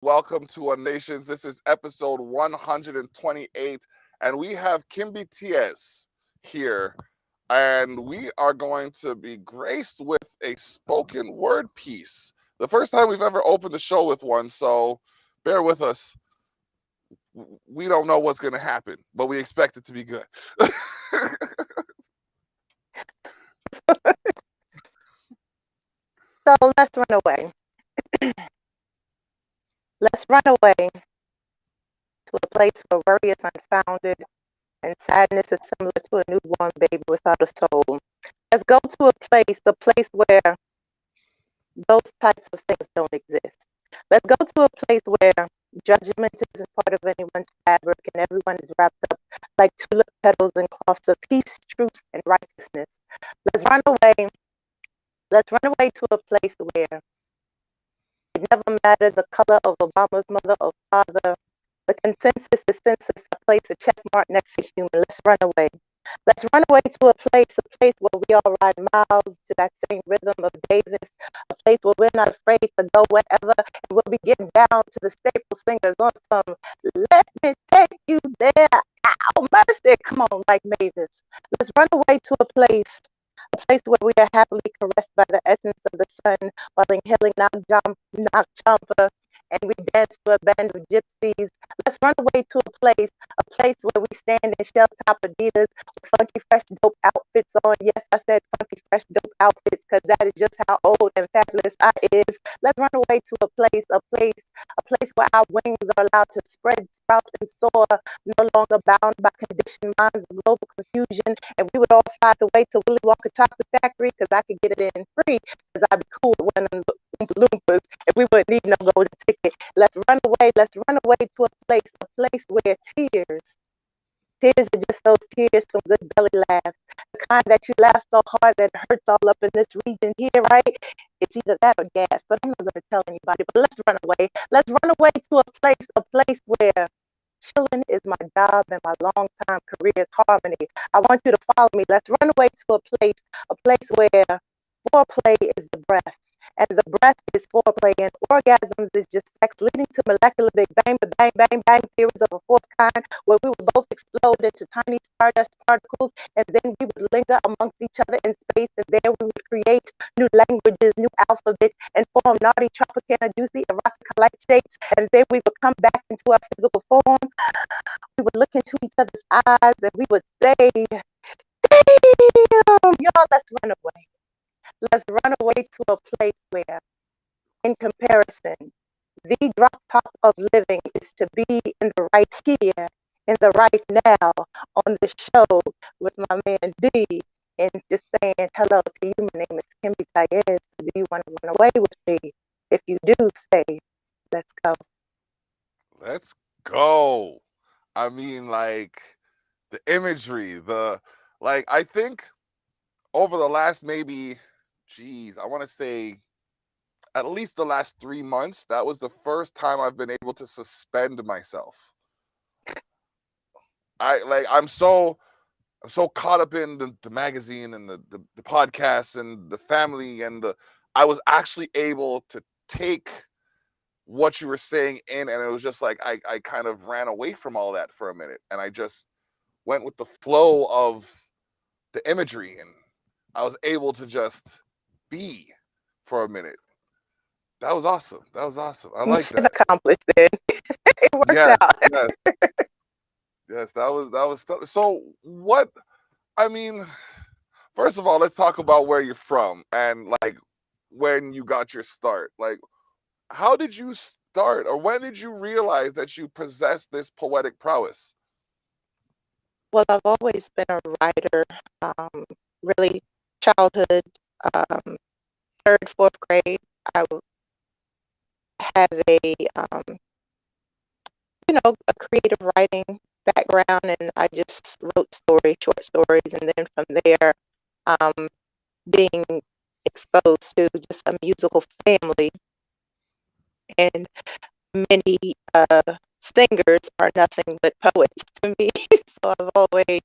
Welcome to Nations. This is episode 128, and we have Kimbi Tiez here, and we are going to be graced with a spoken word piece. The first time we've ever opened the show with one, so bear with us. We don't know what's going to happen, but we expect it to be good. So let's run away. Let's run away to a place where worry is unfounded and sadness is similar to a newborn baby without a soul. Let's go to the place where those types of things don't exist. Let's go to a place where judgment isn't part of anyone's fabric and everyone is wrapped up like tulip petals in cloths of peace, truth, and righteousness. Let's run away. Let's run away to a place where it never mattered the color of Obama's mother or father. The consensus is census. I place a check mark next to human. Let's run away. Let's run away to a place where we all ride miles to that same rhythm of Davis, a place where we're not afraid to go wherever, and we'll be getting down to the staple singers on some "Let Me Take You There." Ow, mercy, come on, like Mavis. Let's run away to a place where we are happily caressed by the essence of the sun while inhaling Nak Champa, and we dance to a band of gypsies. Let's run away to a place where we stand in shell top Adidas with funky, fresh, dope outfits on. Yes, I said funky, fresh, dope outfits because that is just how old and fabulous I is. Let's run away to a place where our wings are allowed to spread, sprout, and soar, no longer bound by conditioned minds of global confusion. And we would all fly the way to Willy Wonka Chocolate Factory because I could get it in free because I'd be cool with one of the Oompa Loompas and we wouldn't need no golden ticket. Let's run away to a place where tears are just those tears from good belly laughs. The kind that you laugh so hard that it hurts all up in this region here, right? It's either that or gas, but I'm not going to tell anybody. But let's run away. Let's run away to a place where chilling is my job and my long time career is harmony. I want you to follow me. Let's run away to a place where foreplay is the breath. And the breath is foreplay, and orgasms is just sex, leading to molecular big bang, the bang, bang, bang theories of a fourth kind, where we would both explode into tiny stardust particles, and then we would linger amongst each other in space, and there we would create new languages, new alphabets, and form naughty, tropicana, juicy, erotica like shapes, and then we would come back into our physical form. We would look into each other's eyes, and we would say, damn, y'all, let's run away. Let's run away to a place where, in comparison, the drop top of living is to be in the right here, in the right now, on the show with my man D, and just saying hello to you. My name is Kimbi Tiez. Do you want to run away with me? If you do, say, let's go. Let's go. I mean, like the imagery, I think over the last maybe, geez, I want to say at least the last 3 months, that was the first time I've been able to suspend myself. I'm so caught up in the magazine and the podcasts and the family and I was actually able to take what you were saying in, and it was just like I kind of ran away from all that for a minute and I just went with the flow of the imagery, and I was able to just be for a minute. That was awesome. That was awesome. I like Mission that. accomplished then. It worked Yes, out. yes, yes. So what? I mean, first of all, let's talk about where you're from and like when you got your start. Like, how did you start, or when did you realize that you possess this poetic prowess? Well, I've always been a writer, really childhood, um, third, fourth grade. I have um, a creative writing background, and I just wrote stories, short stories, and then from there, um, being exposed to just a musical family, and many singers are nothing but poets to me. So I've always,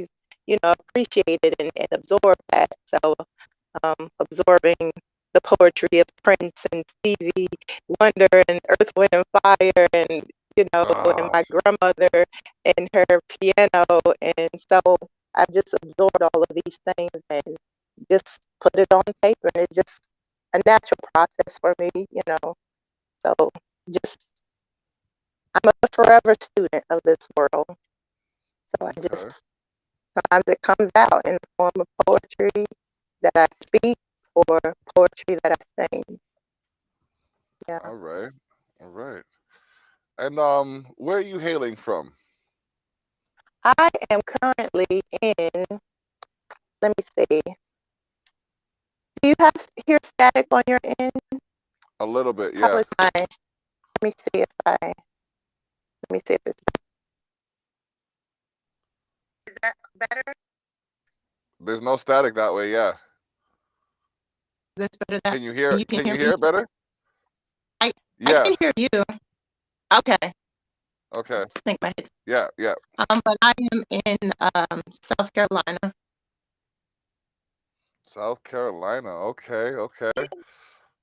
appreciated and absorbed that. So absorbing the poetry of Prince and Stevie Wonder and Earth, Wind and Fire, and and Ah, my grandmother and her piano, and so I just absorbed all of these things and just put it on paper, and it's just a natural process for me. So just I'm a forever student of this world. So I okay. just sometimes it comes out in the form of poetry that I speak or poetry that I sing. Yeah. All right. All right. And where are you hailing from? I am currently in, let me see. Do you have hear static on your end? A little bit, How yeah. is mine? Me see if I let me see if it's is that better? There's no static that way, yeah. That's better that Can you and hear you can can hear you me? hear it better? I Yeah. can hear you. Okay. Okay. I think my head. Yeah, yeah. But I am in South Carolina. South Carolina. Okay, okay.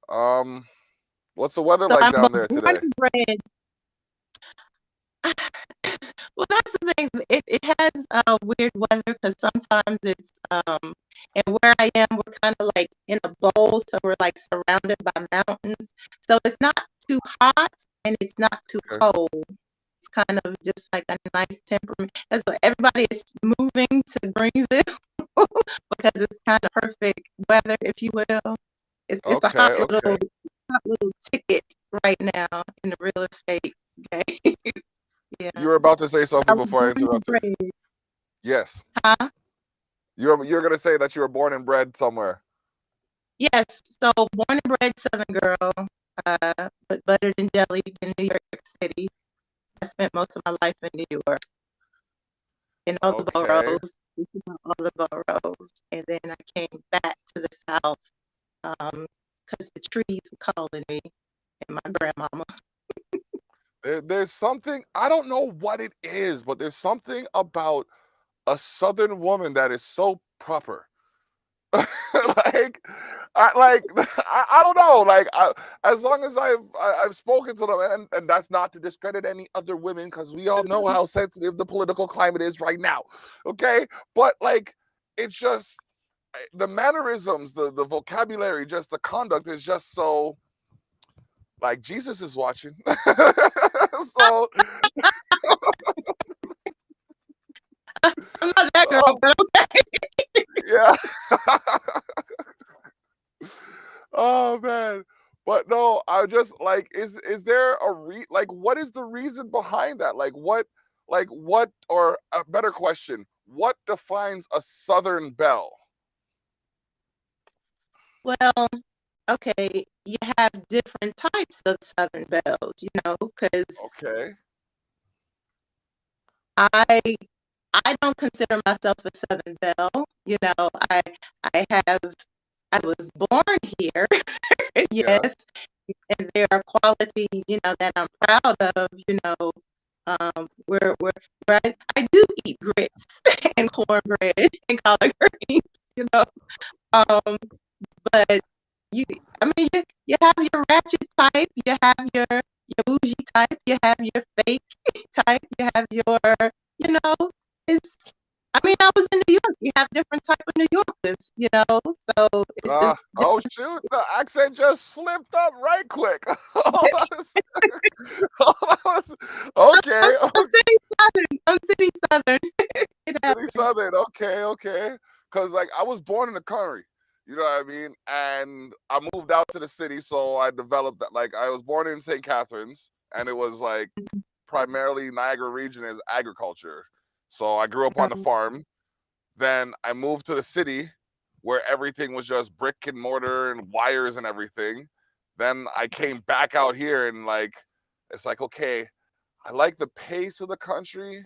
Um, what's the weather So like I'm down there born today? and bred. Well, that's the thing. It has weird weather because sometimes it's and where I am, we're kind of like in a bowl, so we're like surrounded by mountains. So it's not too hot and it's not too Okay. cold. It's kind of just like a nice temperament. That's what everybody is moving to Greenville because it's kind of perfect weather, if you will. It's a Okay, okay. hot little ticket right now in the real estate game. Yeah. You were about to say I something was before I born and interrupted. bred. Yes. Huh? You're gonna say that you were born and bred somewhere. Yes. So born and bred Southern girl, but buttered and jellied in New York City. I spent most of my life in New York, in all the Okay. all the boroughs, and then I came back to the South because the trees were calling me and my grandmama. There's something, I don't know what it is, but there's something about a southern woman that is so proper. like I don't know, as long as I've spoken to them, and that's not to discredit any other women, because we all know how sensitive the political climate is right now, okay, but like it's just the mannerisms, the vocabulary, just the conduct is just so like Jesus is watching. So I'm not that girl, um, but okay. yeah. Oh man. But no, I just like is there a like what is the reason behind that? Like what, or a better question, what defines a Southern belle? Well, okay, you have different types of Southern bells, because Okay. I I don't consider myself a Southern belle. I I was born here, Yeah. yes, and there are qualities, that I'm proud of, where I do eat grits and cornbread and collard greens, you know. Um, but you, I mean, you have your ratchet type, you have your bougie type, you have your fake type, you have it's. I mean, I was in New York. You have different type of New Yorkers. So it's Oh shoot, the accent just flipped up right quick. Hold on a hold on a okay, I'm city southern. I'm city southern. It City happened. Southern. Okay, okay. Because like I was born in the country, you know what I mean, and I moved out to the city, so I developed that. Like I was born in St. Catharines, and it was like primarily Niagara region is agriculture. So I grew up on the farm. Then I moved to the city, where everything was just brick and mortar and wires and everything. Then I came back out here, and like it's like okay, I like the pace of the country,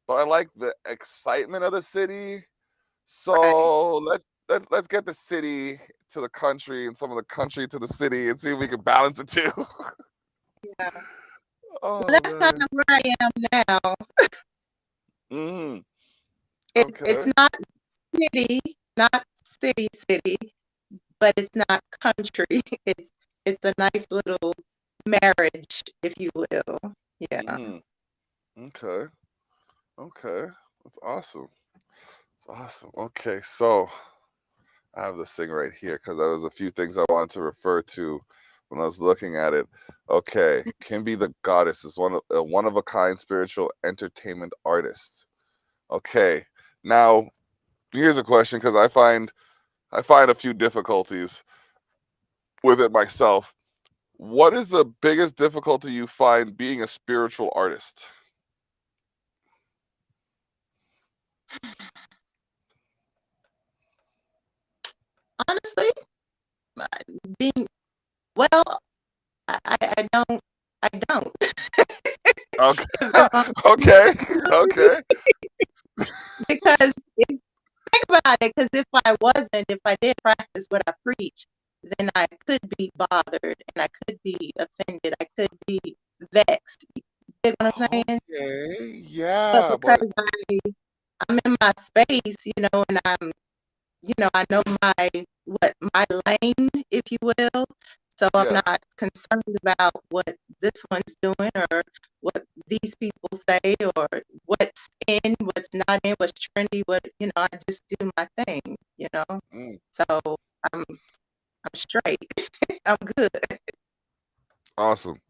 but I like the excitement of the city. Right. So let's get the city to the country and some of the country to the city and see if we can balance it too. Yeah. Well, Oh that's kind man. of where I am now. Mm, It's okay. not city, not city, but it's not country. It's a nice little marriage, if you will. Yeah. Mm-hmm. Okay. Okay. That's awesome. That's awesome. Okay, so I have this thing right here because there was a few things I wanted to refer to when I was looking at it. Okay, Kimbi the Goddess is one of a kind spiritual entertainment artist. Okay, now here's a question because I find a few difficulties with it myself. What is the biggest difficulty you find being a spiritual artist? Honestly, being well, I don't I don't. Okay, 'Cause, okay, okay. because think about it, because if I did practice what I preach, then I could be bothered and I could be offended. I could be vexed. You get what I'm saying? Okay, But yeah, but because I'm in my space, and I know my lane, if you will. So I'm yeah. not concerned about what this one's doing or what these people say or what's in, what's not in, what's trendy, I just do my thing. Mm, So I'm I'm straight. I'm good. awesome.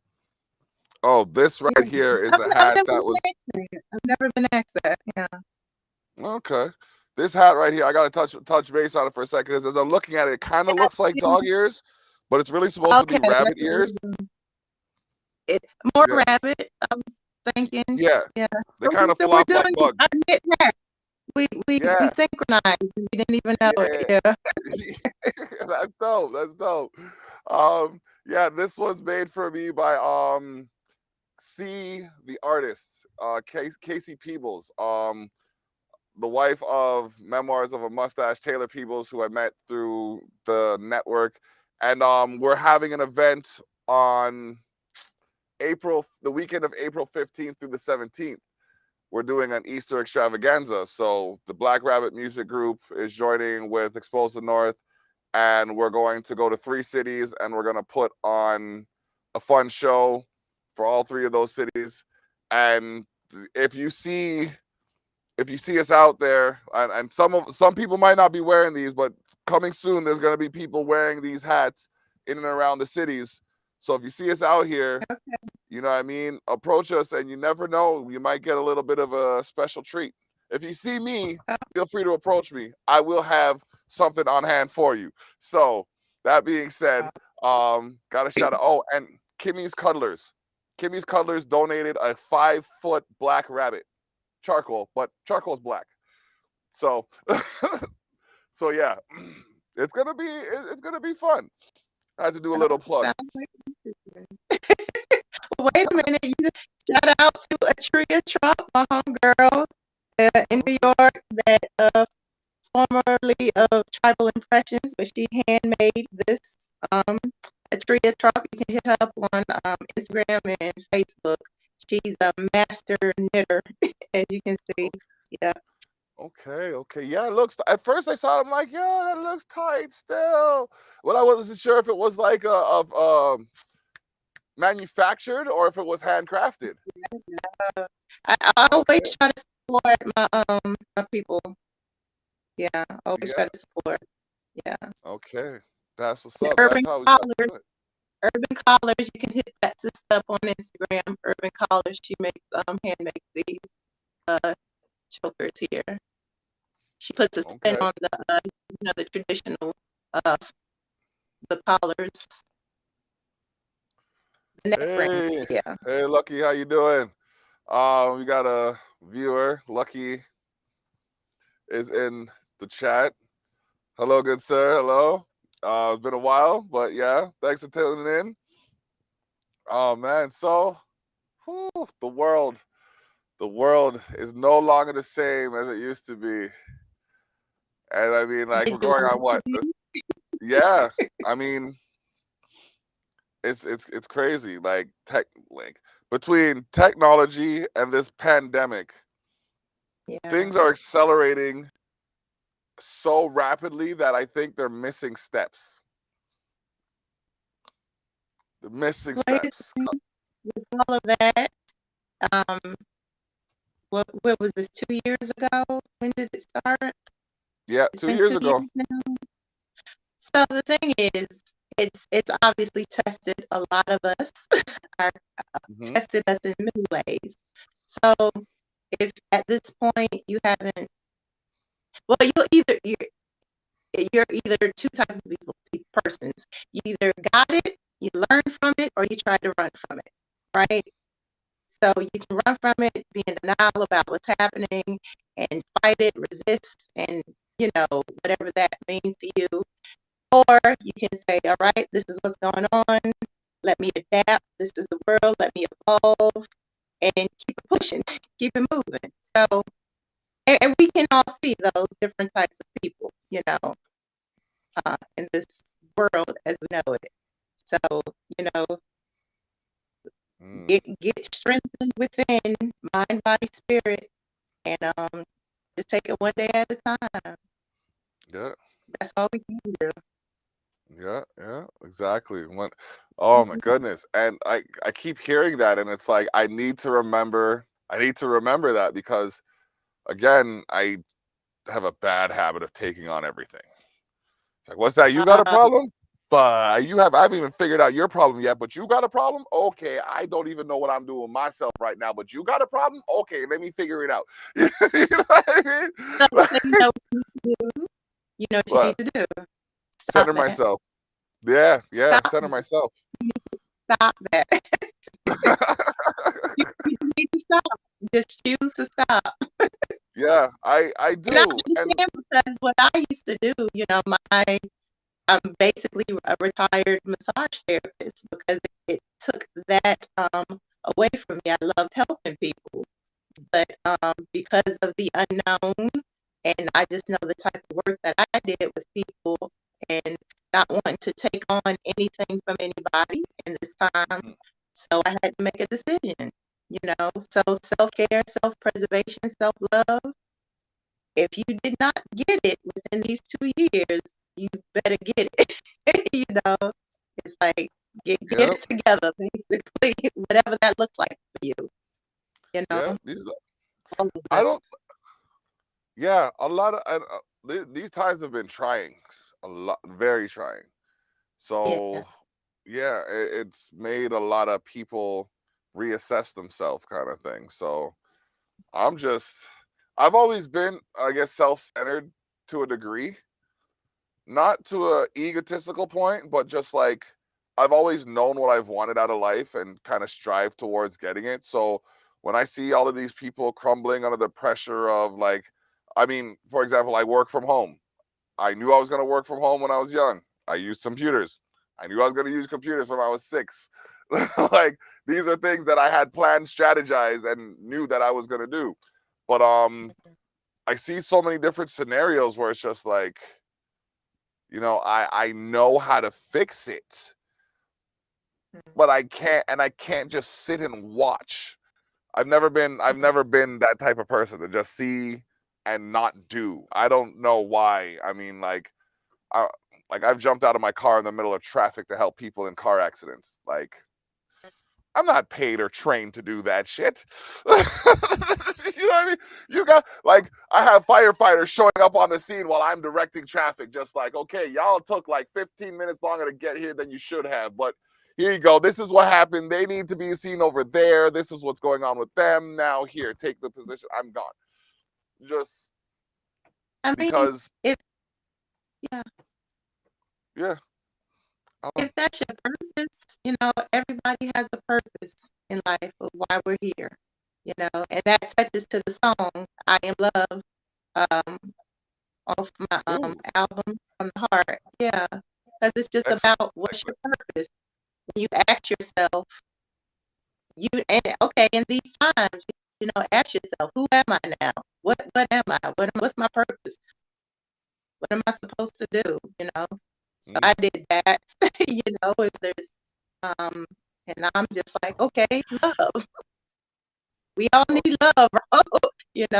Oh, this Yeah. right here is a I've hat never that been was asked that. I've never been asked that. Yeah. okay. This hat right here, I gotta touch base on it for a second. 'Cause as I'm looking at it, it kind of looks like dog ears, but it's really supposed to be Okay, rabbit that's what ears. we're doing. It more Yeah, rabbit. I was thinking, yeah. yeah. They So kind of we're flop like doing bugs. our knit hat. We Yeah, synchronized. We didn't even know it. yeah. Yeah. That's dope. That's dope. Yeah, this was made for me by C the artist, Casey Peebles. The wife of Memoirs of a Mustache, Taylor Peebles, who I met through the network. And we're having an event on the weekend of April 15th through the 17th. We're doing an Easter extravaganza. So the Black Rabbit Music Group is joining with Expose the North, and we're going to go to 3 cities and we're going to put on a fun show for all 3 of those cities. And if you see if you see us out there, and some people might not be wearing these, but coming soon, there's going to be people wearing these hats in and around the cities. So if you see us out here, you know what I mean, approach us, and you never know, you might get a little bit of a special treat. If you see me, feel free to approach me. I will have something on hand for you. So that being said, got a shout out. Oh, and Kimmy's Cuddlers. Kimmy's Cuddlers donated a 5-foot black rabbit, charcoal, but charcoal's black. So, so yeah, it's gonna be fun. I had to do a little plug. Sounds like wait a minute. You shout out to Atria Trump, my homegirl in New York that formerly of Tribal Impressions, but she handmade this Atria Trump. You can hit her up on Instagram and Facebook. She's a master knitter, as you can see. Yeah. Okay, okay, yeah, it looks. At first, I saw it, I'm like, yeah, that looks tight still, but I wasn't sure if it was like manufactured or if it was handcrafted. I always Okay, try to support my people. Yeah, I always try yeah, to support. Yeah. okay, that's what's The up. That's how we got to do it. Urban Collars, you can hit that sister up on Instagram. Urban Collars, she makes hand makes these uh chokers here. She puts a spin Okay, on the traditional uh the collars, the neck rings. hey, Yeah. hey, Lucky, how you doing? We got a viewer. Lucky is in the chat. Hello, good sir. Hello. It's been a while, but yeah, thanks for tuning in. Oh man, so whew, the world is no longer the same as it used to be. And I mean, like, we're Did you going want on it to what? be? Yeah, I mean, it's crazy. Like between technology and this pandemic, Yeah. things are accelerating so rapidly that I think they're missing steps. They're missing Well, here's steps. the thing with all of that. Um, what was this, 2 years ago? When did it start? Yeah, It's two been years 2 years ago. now. So the thing is, it's obviously tested a lot of us, are Hmm. tested us in many ways. So if at this point you haven't, well, you're either two types of persons. You either got it, you learn from it, or you try to run from it, right? So you can run from it, be in denial about what's happening, and fight it, resist, and whatever that means to you. Or you can say, all right, this is what's going on. Let me adapt. This is the world. Let me evolve and keep it pushing, keep it moving. So, and we can all see those different types of people, in this world as we know it. So, you know, Mm. get strengthened within mind, body, spirit, and just take it one day at a time. Yeah, That's all we can do. yeah, yeah, exactly. When, oh my goodness, and I keep hearing that, and it's like I need to remember. I need to remember that because again, I have a bad habit of taking on everything. It's like, what's that? You got a Uh, problem? But I haven't even figured out your problem yet, but you got a problem? Okay, I don't even know what I'm doing myself right now, but you got a problem? Okay, let me figure it out. You know what I mean? so you know what you need to do. You know what you But need to do. Stop center that. myself. Yeah, yeah, Stop. center myself. Stop that. You just need to stop. Just choose to stop. Yeah, I And I do. And understand because what I used to do, I'm basically a retired massage therapist because it took that away from me. I loved helping people, but because of the unknown, and I just know the type of work that I did with people, and not wanting to take on anything from anybody in this time, so I had to make a decision. So self-care, self-preservation, self-love. If you did not get it within these 2 years, you better get it. It's like get yeah, it together, basically, whatever that looks like for you. You yeah, know, these all of I don't us. yeah, a lot of these times have been trying. A lot, very trying. Yeah. So yeah, it's made a lot of people reassess themselves kind of thing. So I'm just I've always been, I guess, self-centered to a degree, not to a egotistical point, but just like I've always known what I've wanted out of life and kind of strive towards getting it. So when I see all of these people crumbling under the pressure of like, I mean, for example, I work from home. I knew I was going to work from home when I was young. I used computers. I knew I was going to use computers when I was 6. Like these are things that I had planned, strategized, and knew that I was going to do. But I see so many different scenarios where it's just like, I know how to fix it, but I can't just sit and watch. I've never been that type of person to just see and not do. I don't know why. I mean, I, I've jumped out of my car in the middle of traffic to help people in car accidents. Like I'm not paid or trained to do that shit. You know what I mean? You got like I have firefighters showing up on the scene while I'm directing traffic, just like, okay, y'all took like 15 minutes longer to get here than you should have, but here you go. This is what happened. They need to be seen over there. This is what's going on with them. Now here, take the position. I'm gone. Just I mean, because, if yeah, yeah. if that's your purpose, everybody has a purpose in life of why we're here. And that touches to the song "I Am Love" um, off my Ooh, album "From the Heart." Yeah, because it's just excellent. about what's your purpose. When you ask yourself, and okay, in these times, ask yourself, who am I now? What am I? What's my purpose? What am I supposed to do? So Mm, I did that. If there's um, and I'm just like, okay, love. We all need love, bro.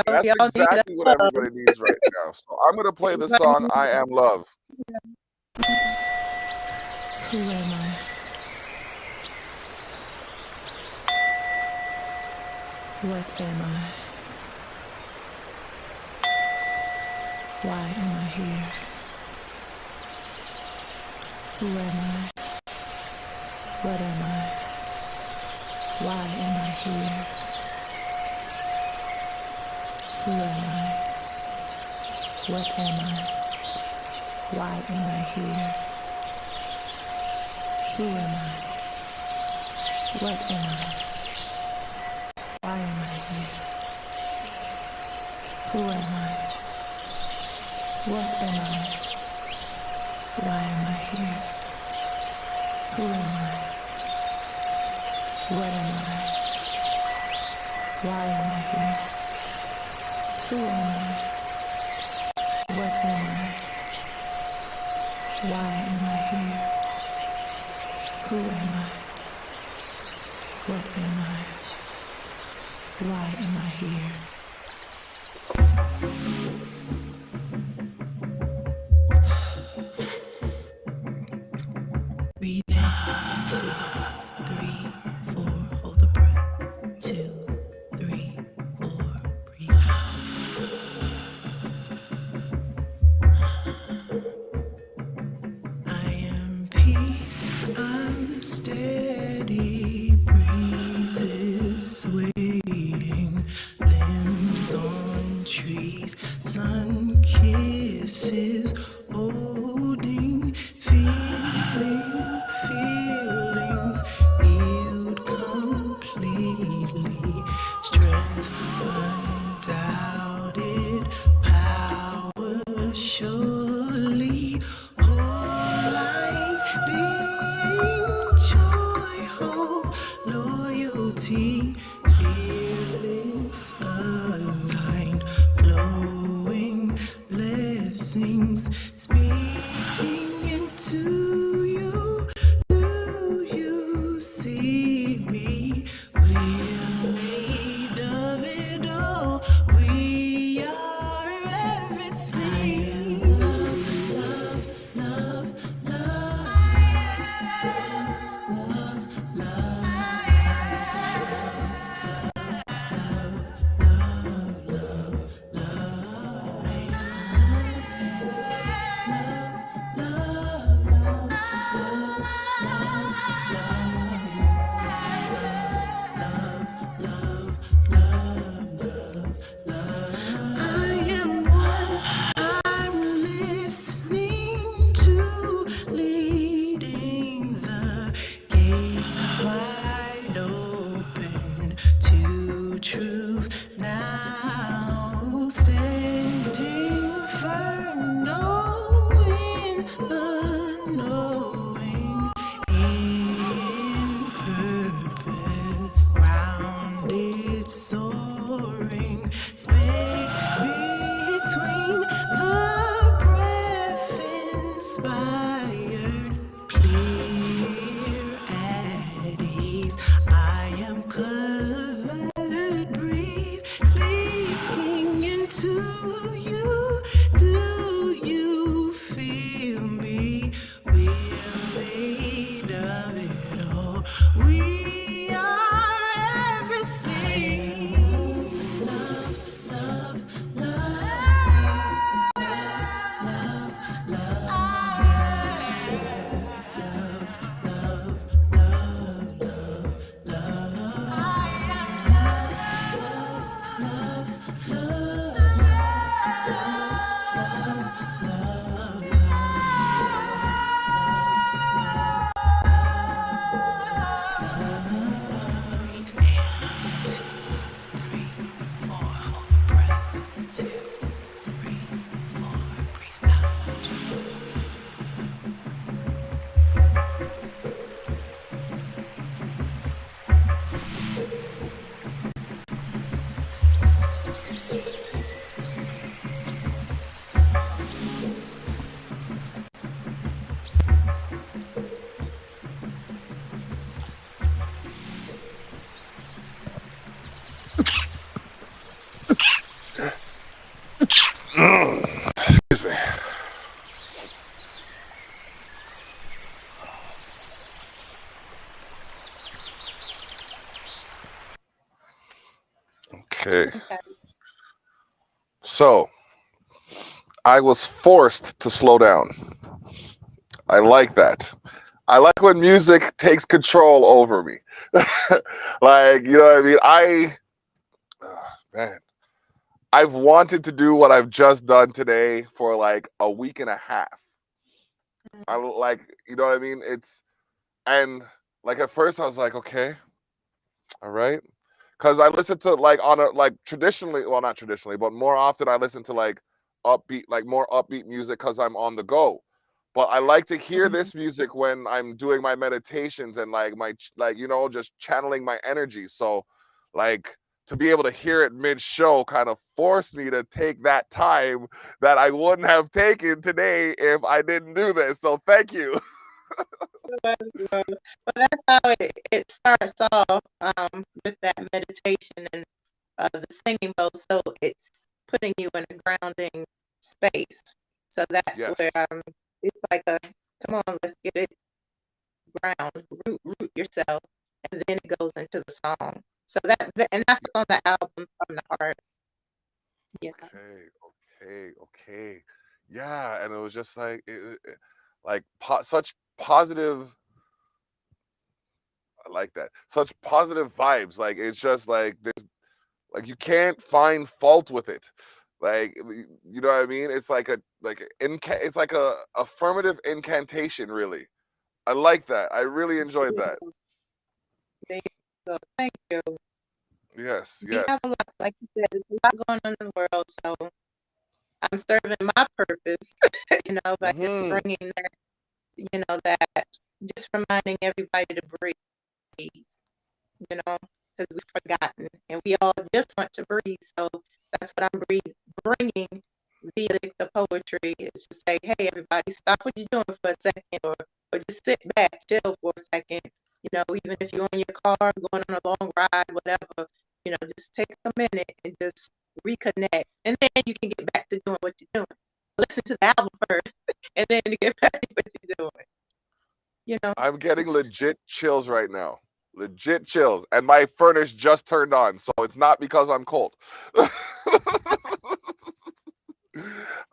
That's We all need that exactly what love. everybody needs right now. So I'm gonna play the Everybody song needs "I Am Love." Who am I? What am I? Why am I here? Who am I? What am I? Why am I here? Who am I? What am I? Why am I here? Who am I? What am I? Why am I here? Who am I? What am I? Why am I here? Who am I? What am I? Why am I here? Who am I? What am I? Why am I here? Who am I? What am I? Why am I here? Breathe in, 2, 3, 4, hold the breath. 2, 3, 4, breathe out. I am peace, I'm steady, breezes swaying, limbs on trees, sun kisses, holding, feeling, feelings, healed completely, strength undoubted, power surely, whole light being, joy, hope, loyalty, fearless, aligned, flowing, blessings, speaking into you. Do you see me? We're made of it all. We are everything. Love, love, I am one. I'm listening to, leading the gates wide open to truth now. Standing firm, knowing the knowing in purpose, grounded, soaring, space between the breath inspired, clear at ease. I am covered, breathe, speaking into you. Do you feel me? We're made of it all. We are everything. Okay. Okay. So I was forced to slow down. I like that. I like when music takes control over me. Like, you know what I mean? Man, I've wanted to do what I've just done today for like a week and a half. I like, you know what I mean? And like at first I was like, okay, all right. Cause I listen to like on a like traditionally, well, not traditionally, but more often I listen to like upbeat, like more upbeat music because I'm on the go. But I like to hear Mhm. this music when I'm doing my meditations and like like, you know, just channeling my energy. So like to be able to hear it mid show kind of forced me to take that time that I wouldn't have taken today if I didn't do this. So thank you. Well, that's how it starts off with that meditation and the singing bowl. So it's putting you in a grounding space. So that's where Yes. it's like a come on, let's get it ground, root yourself, and then it goes into the song. So and that's on the album From the Heart. Yeah. Okay. Yeah, and it was just like like such positive. I like that. Such positive vibes. Like it's just like there's like you can't find fault with it. Like you know what I mean? It's like it's like a affirmative incantation. Really, I like that. I really enjoyed that. There you go. Thank you. Yes, We yes. have a lot, like you said, there's a lot going on in the world. So I'm serving my purpose, by just Hmm. bringing that, that just reminding everybody to breathe, because we've forgotten and we all just want to breathe. So that's what I'm bringing via the poetry is to say, hey, everybody, stop what you're doing for a second or just sit back, chill for a second. Even if you're in your car, going on a long ride, whatever, just take a minute and just reconnect. And then you can get back to doing what you're doing. Listen to the album first and then get back to what you're doing. I'm getting Just legit chills right now. Legit chills. And my furnace just turned on, so it's not because I'm cold.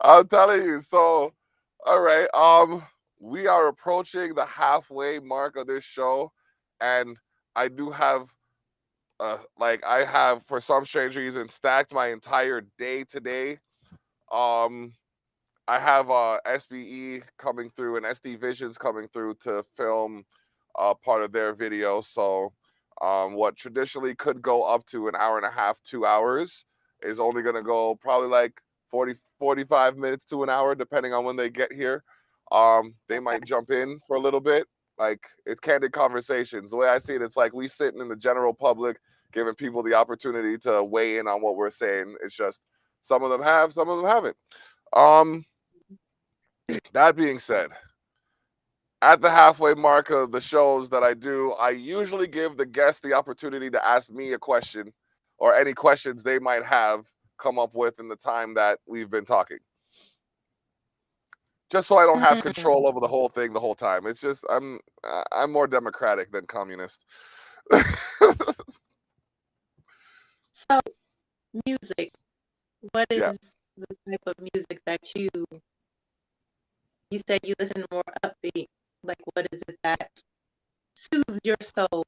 I'm telling you. So, all right. We are approaching the halfway mark of this show, and I do have like I have for some strange reason stacked my entire day today. Um I have SBE coming through and SD Visions coming through to film part of their video. So what traditionally could go up to an hour and a half, 2 hours is only going to go probably like 45 minutes to an hour, depending on when they get here. They okay. might jump in for a little bit. Like it's candid conversations. The way I see it, it's like we sitting in the general public, giving people the opportunity to weigh in on what we're saying. It's just some of them have, some of them haven't. Um, that being said, at the halfway mark of the shows that I do, I usually give the guests the opportunity to ask me a question or any questions they might have come up with in the time that we've been talking. Just so I don't have Mm. control over the whole thing the whole time. It's just I'm more democratic than communist. So music, what Yeah. is the type of music that you said you listen to more upbeat? Like what is it that soothes your soul?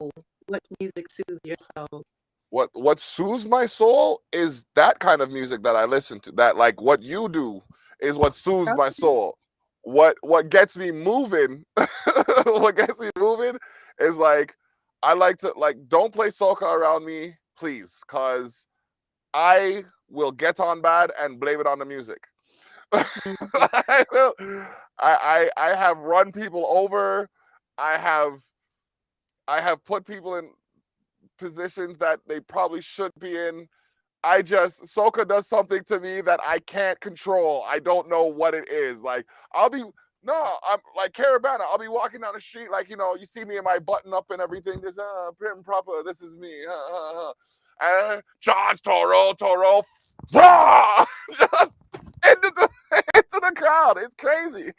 What music soothes your soul? What soothes my soul is that kind of music that I listen to. That like what you do is what soothes my Okay. soul. What gets me moving, what gets me moving is like I like to like don't play soca around me, please, cause I will get on bad and blame it on the music. Mhm. I will. I have run people over. I have I have put people in positions that they probably should be in. I just Soka does something to me that I can't control. I don't know what it is. Like I'll be no, I'm like Caravana. I'll be walking down the street, like you see me in my button up and everything, just prim and proper. This is me. And Charge Toro, rah! Just into the into the crowd. It's crazy.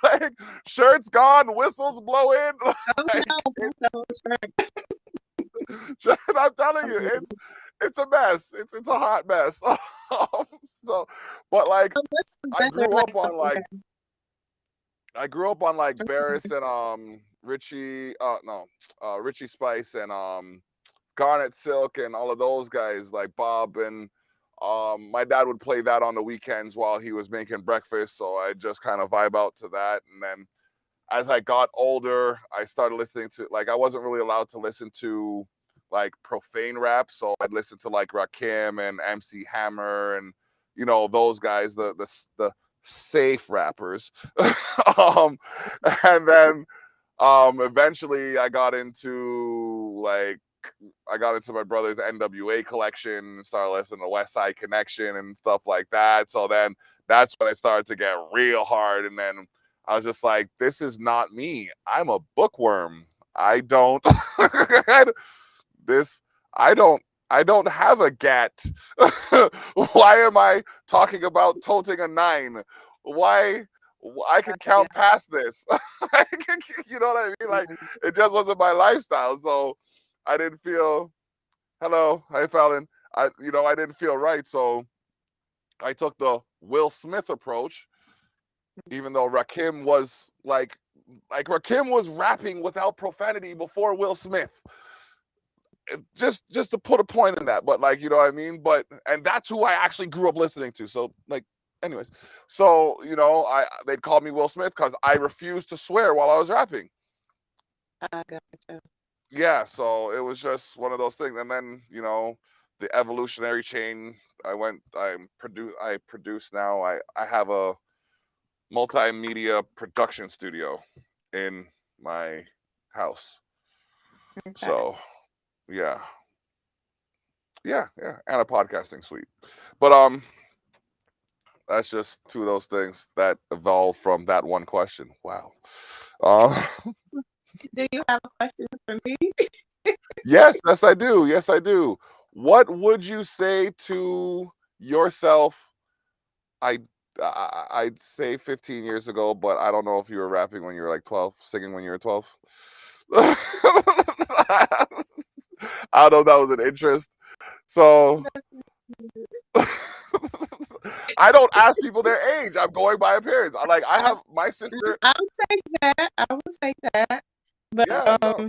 Like shirts gone, whistles blowing. Oh Like no, that's the whole track. I'm telling you, it's a mess. It's a hot mess. So, but like So what's the I weather grew up like on up like there? I grew up on like I'm Barris sorry. and Richie no Richie Spice and Garnet Silk and all of those guys like Bob and my dad would play that on the weekends while he was making breakfast, so I just kind of vibe out to that. And then as I got older, I started listening to like I wasn't really allowed to listen to like profane rap, so I'd listen to like Rakim and MC Hammer and those guys, the safe rappers. um, and then eventually I got into my brother's NWA collection and started listening to West Side Connection and stuff like that. So then that's when it started to get real hard. And then I was just like, this is not me. I'm a bookworm. I don't this I don't I don't have a gat. Why am I talking about toting a 9? Why I can Yeah. count past this. You know what I mean? Like it just wasn't my lifestyle. So I didn't feel hello, hi Fallon. I didn't feel right. So I took the Will Smith approach, even though Rakim was like Rakim was rapping without profanity before Will Smith. Just to put a point in that, but like you know what I mean. But and that's who I actually grew up listening to. So like, anyways, so I they'd call me Will Smith because I refused to swear while I was rapping. I gotcha. Yeah, so it was just one of those things. And then the evolutionary chain. I produce now. I have a multimedia production studio in my house. Okay. So yeah, yeah, and a podcasting suite. But that's just two of those things that evolved from that one question. Wow. Uh, Do you have a question for me? yes, I do. Yes, I do. What would you say to yourself? I I'd say 15 years ago, but I don't know if you were rapping when you were like 12, singing when you were 12. I don't know if that was an interest. So I don't ask people their age. I'm going by appearance. I have my sister. I will take that. I will take that. But Yeah, no.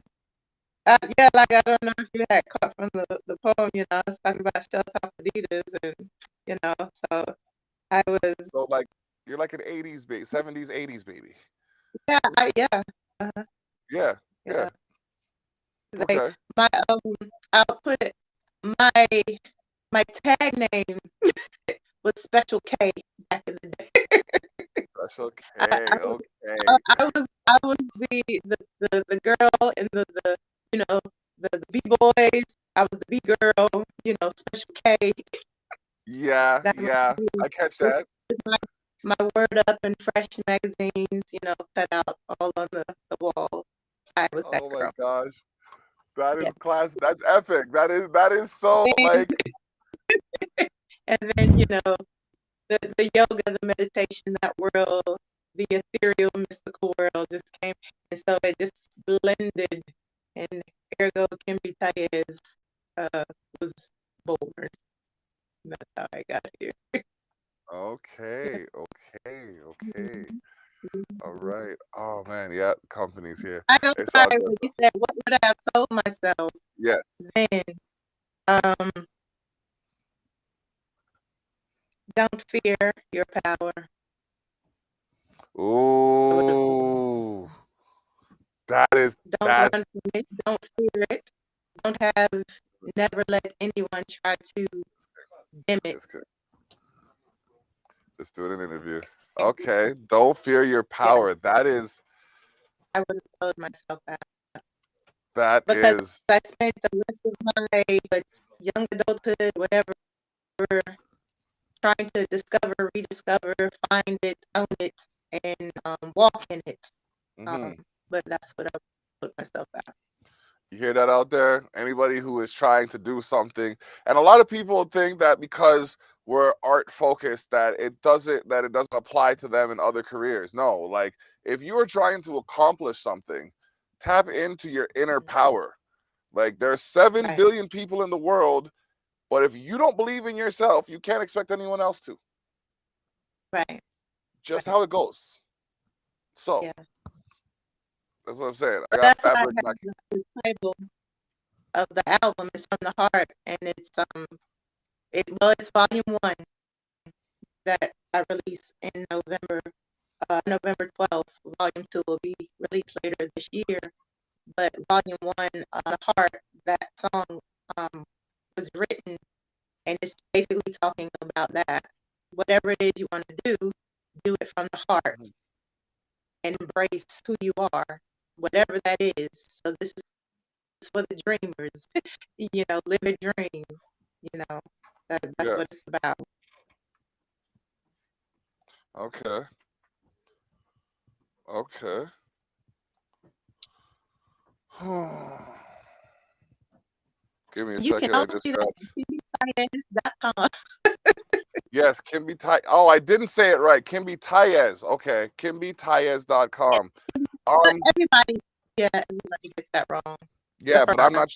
yeah, like I don't know if you had caught from the poem, it's talking about shell top Adidas and so I was So like you're like an 80s baby, 70s, 80s baby. yeah. Uh, Yeah, yeah. yeah. Like Okay. my I'll put it my my tag name was Special K back in the day. That's I, okay. I, Okay. I was the girl in the you know the B boys. I was the B girl. Special K. Yeah, That yeah. was I catch that. my word up in fresh magazines. Cut out all on the wall. I was that Oh my girl. gosh. That Yeah. is class. That's epic. That is so And like then the yoga, the meditation, that world, the ethereal, mystical world just came, and so it just blended, and ergo Kimbi Tiez uh, was born. That's how I got here. Yeah. okay, okay, okay. All right. Oh man, yeah, company's here. I know, It's sorry, all good when you though. said what would I have told myself Yes. then, um, don't fear your power. I would have told myself Ooh, that. that is Don't that's run from it. Don't fear it. Don't have, never let anyone try to dim it. just kidding. Just doing an interview. Okay. Don't fear your Yeah, power. I would have told myself that That because is I spent the rest of my young adulthood, whatever, trying to discover, rediscover, find it, own it, and walk in it. Um, mhm. but that's what I put myself at. You hear that out there? Anybody who is trying to do something, and a lot of people think that because we're art focused that it doesn't apply to them in other careers. No, like if you are trying to accomplish something, tap into your inner Mhm. power. Like there's 7 Right. billion people in the world, But if you don't believe in yourself, you can't expect anyone else to. Right. Just how it goes. So Yeah. that's what I'm saying. I But got that's why I fabric have back. the title of the album is From the Heart, and it's it's volume 1 that I released in November 12th. Volume 2 will be released later this year. But volume 1, The Heart, that song was written, and it's basically talking about that. Whatever it is you want to do it from the heart Mhm. and embrace who you are, whatever that is. So this is for the dreamers. Live a dream. That's Yeah. what it's about. Okay. Okay. Give me a You can second. I also just see that got. at KimbiTiez.com. Yes, Kimbi Tiez. Oh, I didn't say it right. Kimbi Tiez. Okay. KimbiTiez.com. But everybody gets that wrong. Yeah, Except for but I'm not.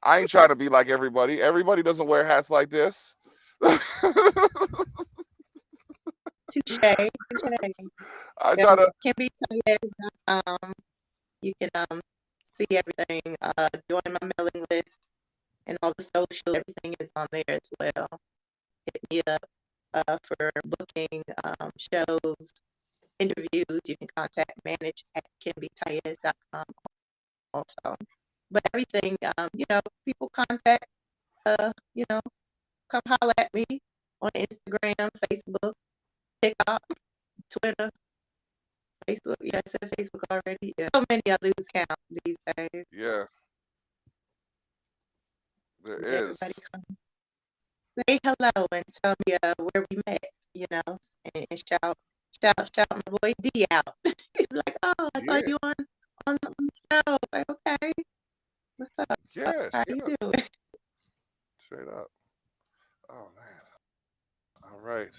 I ain't trying to be like everybody. Everybody doesn't wear hats like this. Touche. I try to. KimbiTiez.com. You can see everything. Join my mailing list and all the social. Everything is on there as well. Hit me up for booking shows, interviews. You can contact manage at KimbiTiez.com also. But everything, people contact, come holler at me on Instagram, Facebook, TikTok, Twitter, Facebook. Yeah, I said Facebook already. Yeah. So many I lose count these days. Yeah, there Yeah, is. everybody come say hello and tell me where we met, and shout my boy D out. Like, oh, I saw Yeah, you on the show. Like, okay, what's up? yeah, How straight you up, doing? straight up. Oh man. All right.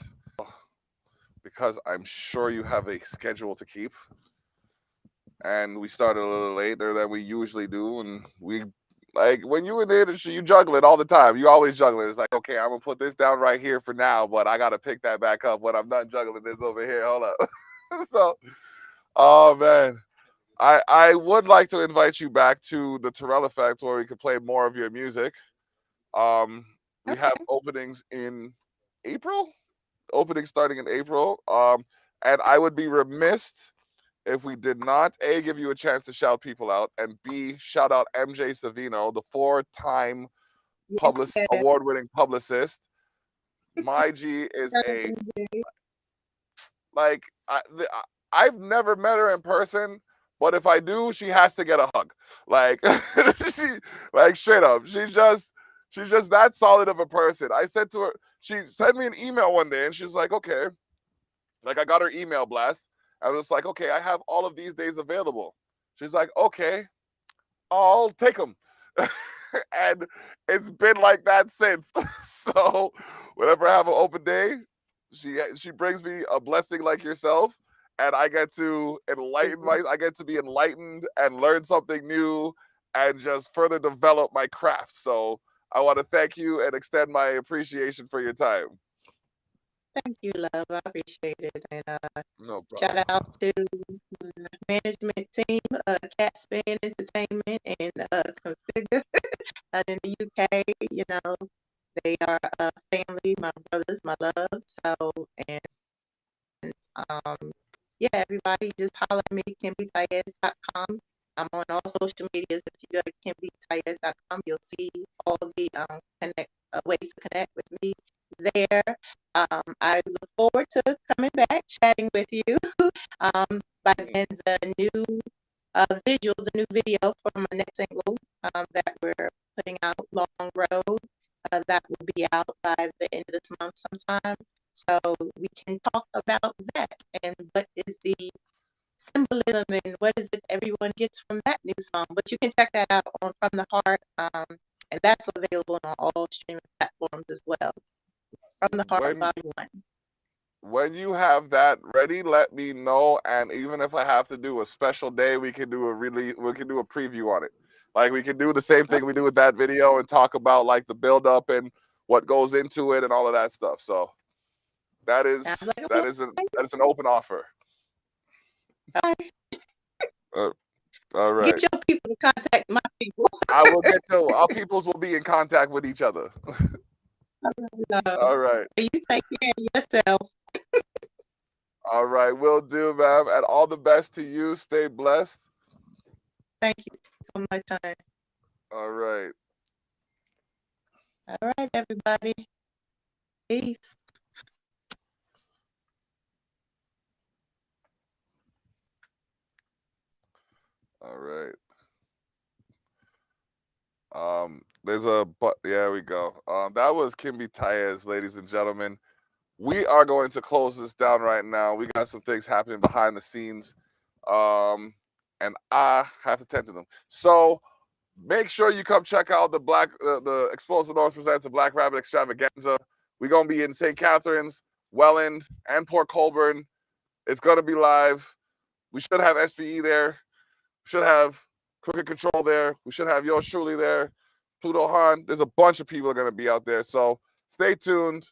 Because I'm sure you have a schedule to keep, and we started a little later than we usually do, and we like when you in the industry, you juggle it all the time. You always juggle it. It's like, okay, I'm gonna put this down right here for now, but I gotta pick that back up when I'm done juggling this over here. Hold up. So, oh man, I would like to invite you back to the Terrell Effect where we could play more of your music. We have Okay. openings in April. Opening starting in April. And I would be remiss if we did not A, give you a chance to shout people out, and B, shout out MJ Savino, the 4-time Yeah. award-winning publicist. My G is a like I've never met her in person, but if I do, she has to get a hug. Like she like straight up. She's just that solid of a person. I said to her, she sent me an email one day and she's like, okay. Like I got her email blast. I was like, okay, I have all of these days available. She's like, okay, I'll take them. And it's been like that since. So whenever I have an open day, she brings me a blessing like yourself, and I get to I get to be enlightened and learn something new and just further develop my craft. So I want to thank you and extend my appreciation for your time. Thank you, love. I appreciate it. And No shout problem. out to the management team, Catspin Entertainment and Configure out in the UK. They are a family, my brothers, my love. So, and yeah, everybody just holler at me, KimbiTiez.com. I'm on all social medias. If you go to KimbiTiez.com, you'll see all the ways to connect with me there. I look forward to coming back, chatting with you. By then, the new the new video for my next single that we're putting out, Long Road, that will be out by the end of this month sometime. So we can talk about that and what is the symbolism and what is it everyone gets from that new song. But you can check that out on From the Heart, and that's available on all streaming platforms as well. From the Heart, When Volume 1. when you have that ready, let me know. And even if I have to do a special day, we can do we can do a preview on it. Like we can do the same thing we do with that video and talk about like the build up and what goes into it and all of that stuff. So that is Sounds like a that plan. is an open offer. Okay. All right. Get your people to contact my people. I will get you. Our peoples will be in contact with each other. All right. You take care of yourself. All right. Will do, ma'am. And all the best to you. Stay blessed. Thank you so much, honey. All right. All right, everybody. Peace. All right. There we go. That was Kimbi Tiez, ladies and gentlemen. We are going to close this down right now. We got some things happening behind the scenes. And I have to tend to them. So make sure you come check out the Explosive North presents the Black Rabbit Extravaganza. We're gonna be in St. Catharines, Welland, and Port Colborne. It's gonna be live. We should have SPE there. We should have Crooked Control there. We should have yours truly there. Pluto Han. There's a bunch of people are gonna be out there. So stay tuned.